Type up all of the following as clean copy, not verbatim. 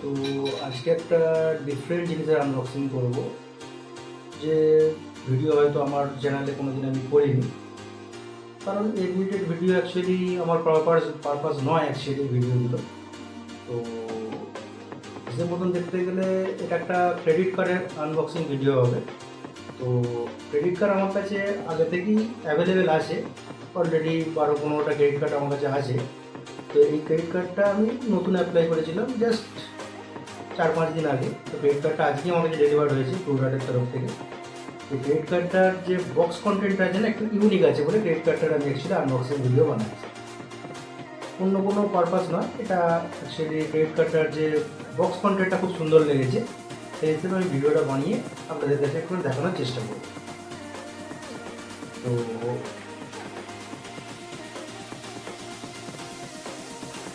তো আজকে একটা ডিফারেন্ট জিনিসের আনবক্সিং করব, যে ভিডিও হয়তো আমার চ্যানেলে কোনোদিন আমি করিনি। কারণ এই রিলেটেড ভিডিও অ্যাকচুয়ালি আমার পারপাস নয় অ্যাকচুয়ালি ভিডিওগুলো। তো হিসেব মতন দেখতে গেলে এটা একটা ক্রেডিট কার্ডের আনবক্সিং ভিডিও হবে। তো ক্রেডিট কার্ড আমার কাছে আগে থেকেই অ্যাভেলেবেল আছে, অলরেডি 12-15টা ক্রেডিট কার্ড আমার কাছে আছে। তো এই ক্রেডিট কার্ডটা আমি নতুন অ্যাপ্লাই করেছিলাম জাস্ট 4-5 দিন আগে। তো ক্রেডিট কার্ডটা আজকেই আমার কাছে ডেলিভার হয়েছে প্রোডাক্টের তরফ থেকে। এই ক্রেডিট কার্ডটার যে বক্স কন্টেন্ট আছে না, একটু ইউনিক আছে বলে ক্রেডিট কার্ডটার আমি অ্যাকচুয়ালি আনবক্সিং ভিডিও বানাচ্ছি। অন্য কোনো পারপাস নয়, এটা অ্যাকচুয়ালি ক্রেডিট কার্ডটার যে বক্স কন্টেন্টটা খুব সুন্দর লেগেছে, সেই হিসেবে আমি ভিডিওটা বানিয়ে আপনাদের কাছে একটু দেখানোর চেষ্টা করব। তো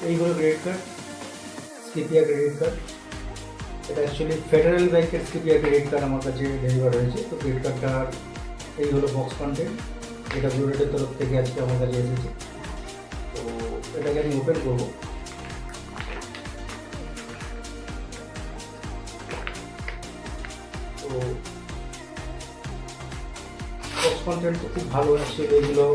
এইগুলো ক্রেডিট কার্ড, স্কিপিয়া ক্রেডিট কার্ড। এটা অ্যাকচুয়ালি ফেডারেল ব্যাংকের স্কিপিয়া ক্রেডিট কার্ড আমার কাছে ডেলিভার হয়েছে। তো ক্রেডিট কার্ডটার এই হলো বক্স কন্টেন্ট, এটা ব্লুরেটের তরফ থেকে আজকে আমার কাছে এসেছে। তো এটাকে আমি ওপেন করবো। তো বক্স কন্টেন্ট তো খুব ভালো অ্যাকচুয়ালি। এগুলো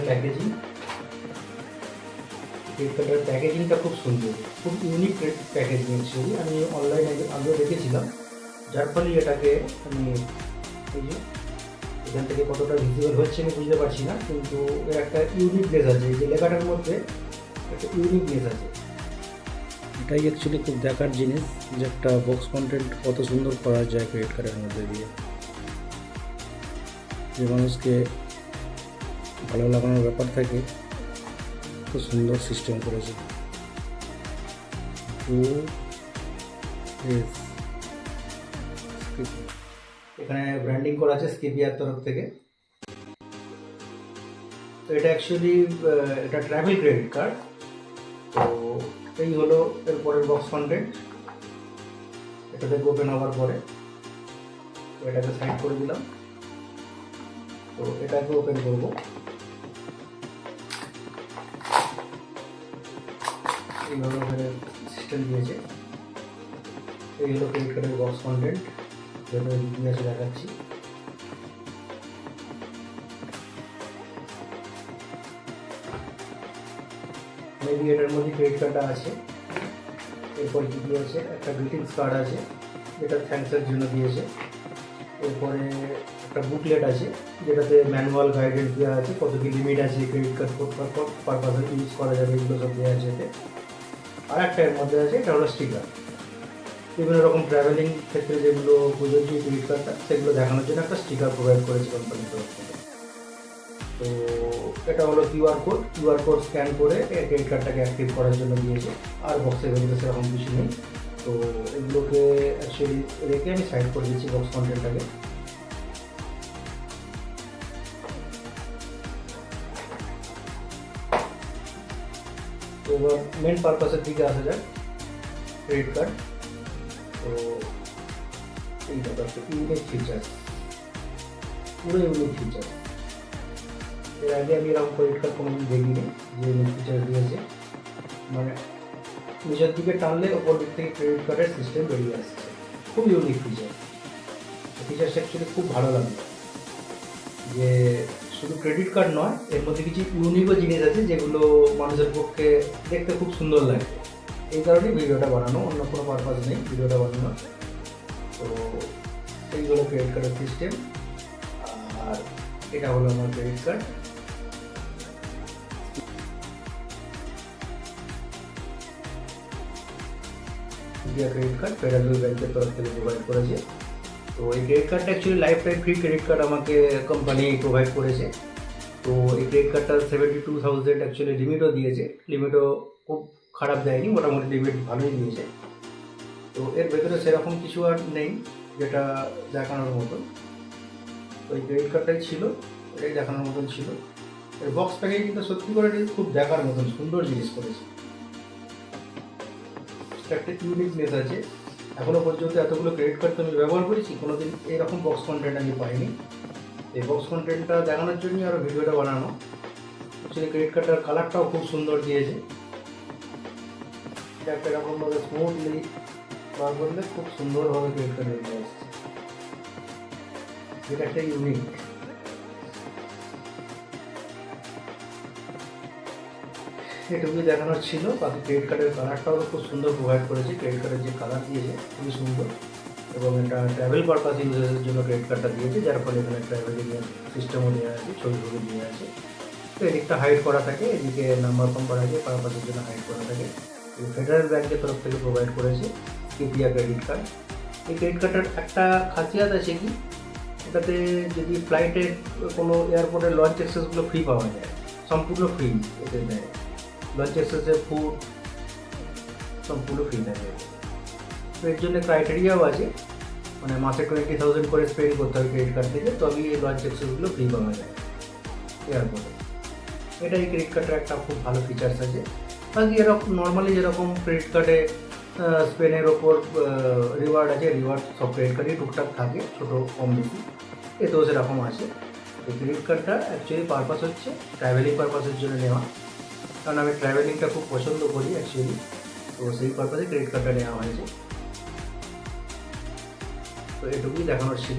প্যাকেজিং, ক্রেডিট কার্ডের প্যাকেজিংটা খুব সুন্দর, খুব ইউনিক প্যাকেজিং অ্যাকচুয়ালি। আমি অনলাইনে আগেও দেখেছিলাম, যার ফলে এটাকে আমি এই যে এখান থেকে কতটা ভিজিবল হচ্ছে আমি বুঝতে পারছি না, কিন্তু এর একটা ইউনিকনেস আছে। এই যে লেখাটার মধ্যে একটা ইউনিকনেস আছে। এটাই অ্যাকচুয়ালি খুব দেখার জিনিস, যে একটা বক্স কন্টেন্ট কত সুন্দর করা যায় ক্রেডিট কার্ডের মধ্যে দিয়ে, যে মানুষকে ভালো লাগানোর ব্যাপার থাকে। খুব সুন্দর সিস্টেম করেছে। তো এখানে ব্র্যান্ডিং করা আছে স্কিপিয়ার তরফ থেকে। তো এটা অ্যাকচুয়ালি এটা ট্রাভেল ক্রেডিট কার্ড। তো এই হলো এরপরের বক্স কন্টেন্ট। এটাতে ওপেন হওয়ার পরে তো এটাকে সাইড করে দিলাম। তো এটাকে ওপেন করবো। এইভাবে ওখানে সিস্টেম দিয়েছে। এই হলো ক্রেডিট কার্ডের বক্স কন্টেন্ট, যেটা ইতিহাসে দেখাচ্ছি। মেবি এটার মধ্যে ক্রেডিট কার্ডটা আছে। এরপরে কী দিয়েছে, একটা গ্রিটিংস কার্ড আছে যেটা থ্যাঙ্কসের জন্য দিয়েছে। এরপরে একটা বুকলেট আছে যেটাতে ম্যানুয়াল গাইডেন্স দেওয়া আছে, কত কি লিমিট আছে ক্রেডিট কার্ড পারপাসে ইউজ করা যাবে, এগুলো সব দেওয়া আছে এতে। আর একটা এর মধ্যে আছে, এটা হলো স্টিকার। বিভিন্ন রকম ট্রাভেলিং ক্ষেত্রে যেগুলো প্রযোজ্য ক্রেডিট কার্ডটা, সেগুলো দেখানোর জন্য একটা স্টিকার প্রোভাইড করেছে কোম্পানির তরফ থেকে। তো এটা হলো কিউআর কোড স্ক্যান করে ক্রেডিট কার্ডটাকে অ্যাক্টিভ করার জন্য দিয়েছে। আর বক্সের ভেতরে সেরকম কিছু নেই। তো এগুলোকে অ্যাকচুয়ালি রেখে আমি সাইড করে দিচ্ছি বক্স কন্টেন্টটাকে। তো এবার মেন পারপাসের দিকে আসা যাক, ক্রেডিট কার্ড। তো এইটা একটা ইউনিক ফিচার, পুরো ইউনিক ফিচার। এর আগে আমি এরকম ক্রেডিট কার্ড কোনোদিন দেখিনি যে ইউনিক ফিচার দিয়েছে। মানে নিচের দিকে টানলে ওপর দিক থেকে ক্রেডিট কার্ডের সিস্টেম বেরিয়ে আসছে। খুব ইউনিক ফিচার। ফিচারস অ্যাকচুয়ালি খুব ভালো লাগে, যে শুধু ক্রেডিট কার্ড নয়, এর মধ্যে কিছু ইউনিকও জিনিস আছে যেগুলো মানুষের পক্ষে দেখতে খুব সুন্দর লাগে। এই কারণেই ভিডিওটা বানানো, অন্য কোনো পারপাস নেই ভিডিওটা বানানো। তো এইগুলো ক্রেডিট কার্ডের সিস্টেম। আর এটা হলো আমার credit card. India credit card federal ব্যাংকের তরফ থেকে প্রোভাইড করেছে। তো এই ক্রেডিট কার্ডটা actually life time free credit card আমাকে কোম্পানি প্রোভাইড করেছে। তো এই ক্রেডিট কার্ডটা 72,000 অ্যাকচুয়ালি লিমিটও দিয়েছে। লিমিটও খুব খারাপ দেয়নি, মোটামুটি লিমিট ভালোই দিয়েছে। তো এর ভেতরে সেরকম কিছু আর নেই যেটা দেখানোর মতন। তো এই ক্রেডিট কার্ডটাই ছিল, এটাই দেখানোর মতন ছিল। এর বক্স প্যাকেজিংটা সত্যি করে খুব দেখার মতন সুন্দর জিনিস করেছে। একটা ইউনিকনেস আছে। এখনও পর্যন্ত এতগুলো ক্রেডিট কার্ড তো আমি ব্যবহার করেছি, কোনো দিন এরকম বক্স কন্টেন্ট আমি পাইনি। এই বক্স কন্টেন্টটা দেখানোর জন্যই আরও ভিডিওটা বানানো। অ্যাকচুয়ালি ক্রেডিট কার্ডটার কালারটাও খুব সুন্দর দিয়েছে, এটা একটা এরকমভাবে স্মুথলি বার করলে খুব সুন্দরভাবে ক্রেডিট কার্ড বেরিয়ে আসছে, এটা একটা ইউনিক। এটুকুই দেখানোর ছিল। বাকি ক্রেডিট কার্ডের কালারটাও খুব সুন্দর প্রোভাইড করেছে, ক্রেডিট কার্ডের যে কালার দিয়েছে খুবই সুন্দর, এবং এটা ট্রাভেল পারপাস ইউজেসের জন্য ক্রেডিট কার্ডটা দিয়েছে, যার ফলে এখানে ট্রাভেলিং সিস্টেমও দেওয়া আছে, ছবি দেওয়া আছে। তো এদিকটা হাইড করা থাকে, এদিকে নাম্বার করা আছে, পারপাসের জন্য হাইড করা থাকে। ফেডারেল ব্যাংকের তরফ থেকে প্রোভাইড করেছে কেপিআর ক্রেডিট কার্ড। এই ক্রেডিট কার্ডটার একটা খাসিয়াত আছে কি, এটাতে যদি ফ্লাইটে কোনো এয়ারপোর্টের লঞ্চ অ্যাক্সেসগুলো ফ্রি পাওয়া যায়, সম্পূর্ণ ফ্রি এতে দেয়। লঞ্চ অ্যাক্সেসে ফুড সম্পূর্ণ ফ্রি থাকে। তো এর জন্য ক্রাইটেরিয়াও আছে, মানে মাসে 20,000 করে স্পেন্ড করতে হবে ক্রেডিট কার্ড থেকে, তবেই এই লঞ্চ অ্যাক্সেসগুলো ফ্রি পাওয়া যায় এয়ারপোর্টে। এটা এই ক্রেডিট কার্ডের একটা খুব ভালো ফিচার্স আছে। বাকি এরকম নর্মালি যেরকম ক্রেডিট কার্ডে স্পেনের ওপর রিওয়ার্ড আছে, রিওয়ার্ড সব ক্রেডিট কার্ডই টুকটাক থাকে, ছোটো কম বেশি, এতেও সেরকম আছে। এই ক্রেডিট কার্ডটা অ্যাকচুয়ালি পারপাস হচ্ছে ট্রাভেলিং পারপাসের জন্য নেওয়া, কারণ আমি ট্রাভেলিংটা খুব পছন্দ করি অ্যাকচুয়ালি, তো সেই পারপাসে ক্রেডিট কার্ডটা নেওয়া হয়েছে। তো এটুকুই দেখানোর ছিল।